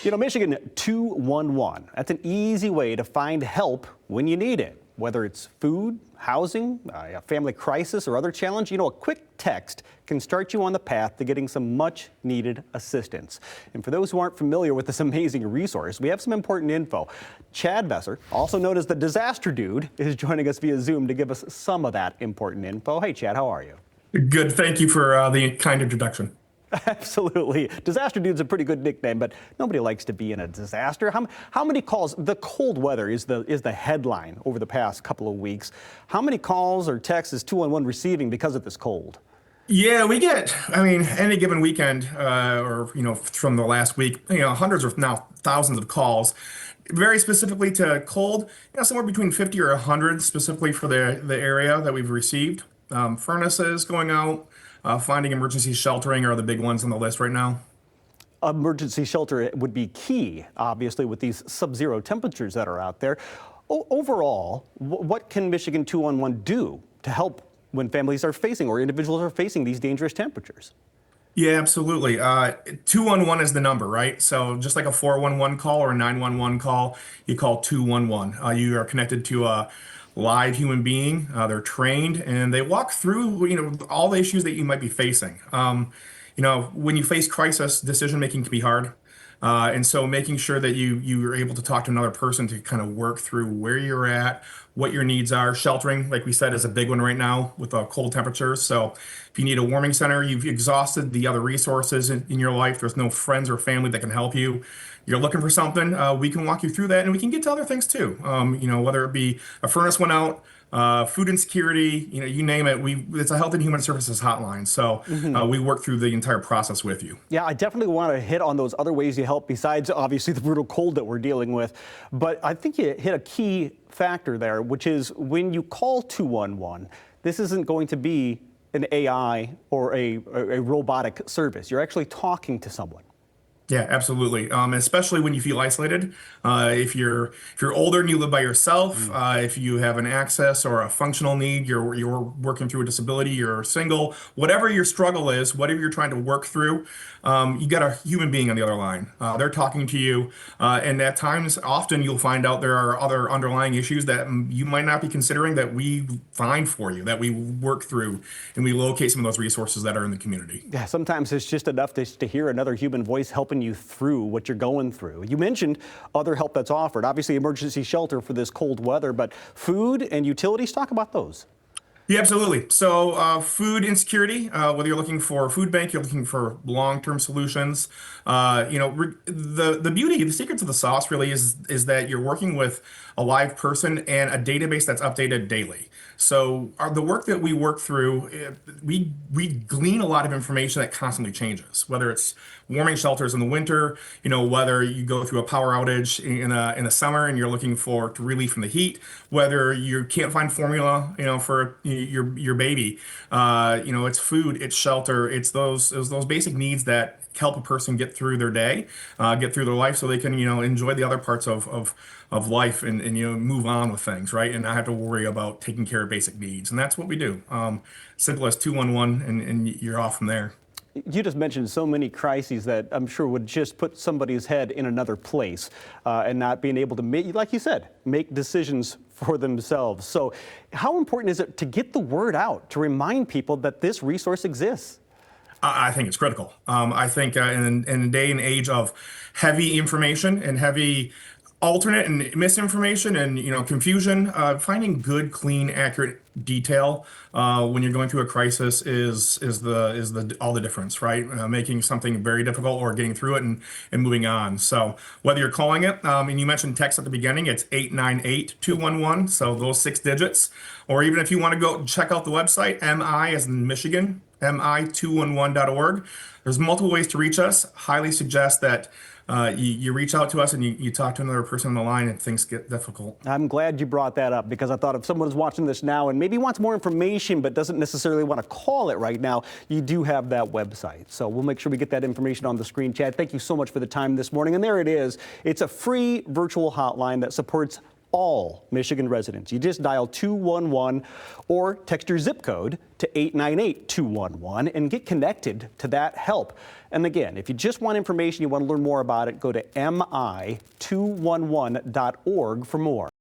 You know, Michigan 211, that's an easy way to find help when you need it. Whether it's food, housing, a family crisis, or other challenge, you know, a quick text can start you on the path to getting some much needed assistance. And for those who aren't familiar with this amazing resource, we have some important info. Chad Vesser, also known as the Disaster Dude, is joining us via Zoom to give us some of that important info. Hey, Chad, how are you? Good. Thank you for the kind introduction. Absolutely. Disaster Dude's a pretty good nickname, but nobody likes to be in a disaster. How many calls? The cold weather is the headline over the past couple of weeks. How many calls or texts is 211 receiving because of this cold? Yeah, we get, I mean, any given weekend, or, from the last week, hundreds or now thousands of calls, very specifically to cold, somewhere between 50 or 100 specifically for the area that we've received. Furnaces going out, finding emergency sheltering are the big ones on the list right now. Emergency shelter would be key, obviously, with these sub-zero temperatures that are out there. Overall, what can Michigan 211 do to help when families are facing or individuals are facing these dangerous temperatures? Yeah, absolutely. 211 is the number, right? So just like a 411 call or a 911 call, you call 211. You are connected to a live human being. They're trained and they walk through, all the issues that you might be facing. When you face crisis, decision making can be hard. And so making sure that you are able to talk to another person to kind of work through where you're at, what your needs are. Sheltering, like we said, is a big one right now with cold temperatures. So if you need a warming center, you've exhausted the other resources in your life. There's no friends or family that can help you. You're looking for something, we can walk you through that, and we can get to other things too. Whether it be a furnace went out, food insecurity, you name it. It's a Health and Human Services hotline. So we work through the entire process with you. Yeah, I definitely want to hit on those other ways you help besides obviously the brutal cold that we're dealing with. But I think you hit a key factor there, which is when you call 211, this isn't going to be an AI or a robotic service. You're actually talking to someone. Yeah, absolutely. Especially when you feel isolated. If you're older and you live by yourself, if you have an access or a functional need, you're working through a disability, you're single, whatever your struggle is, whatever you're trying to work through, you got a human being on the other line. They're talking to you, and at times, often you'll find out there are other underlying issues that you might not be considering that we find for you, that we work through, and we locate some of those resources that are in the community. Yeah, sometimes it's just enough to hear another human voice helping you through what you're going through. You mentioned other help that's offered, obviously emergency shelter for this cold weather, but food and utilities, talk about those. Yeah, absolutely. So food insecurity, whether you're looking for a food bank, you're looking for long-term solutions. The beauty, the secret to the sauce really is that you're working with a live person and a database that's updated daily. So the work that we work through, we glean a lot of information that constantly changes, whether it's warming shelters in the winter, whether you go through a power outage in the summer and you're looking for relief from the heat, whether you can't find formula, for your baby, it's food, it's shelter, it's those basic needs that help a person get through their day, get through their life, so they can enjoy the other parts of life and move on with things, right, and not have to worry about taking care of basic needs. And that's what we do. Simple as 211, and you're off from there. You just mentioned so many crises that I'm sure would just put somebody's head in another place, and not being able to make, like you said, make decisions for themselves. So how important is it to get the word out, to remind people that this resource exists? I think it's critical. I think in a day and age of heavy information and heavy alternate and misinformation and confusion, finding good, clean, accurate detail when you're going through a crisis is all the difference, right? Making something very difficult or getting through it and moving on. So whether you're calling it, and you mentioned text at the beginning, it's 898-211, so those 6 digits. Or even if you want to go check out the website, MI as in Michigan, mi211.org. There's multiple ways to reach us. Highly suggest that you reach out to us and you talk to another person on the line and things get difficult. I'm glad you brought that up, because I thought if someone's watching this now and maybe wants more information but doesn't necessarily want to call it right now, you do have that website. So we'll make sure we get that information on the screen. Chad, thank you so much for the time this morning. And there it is. It's a free virtual hotline that supports all Michigan residents. You just dial 211 or text your zip code to 898-211 and get connected to that help. And again, if you just want information, you want to learn more about it, go to mi211.org for more.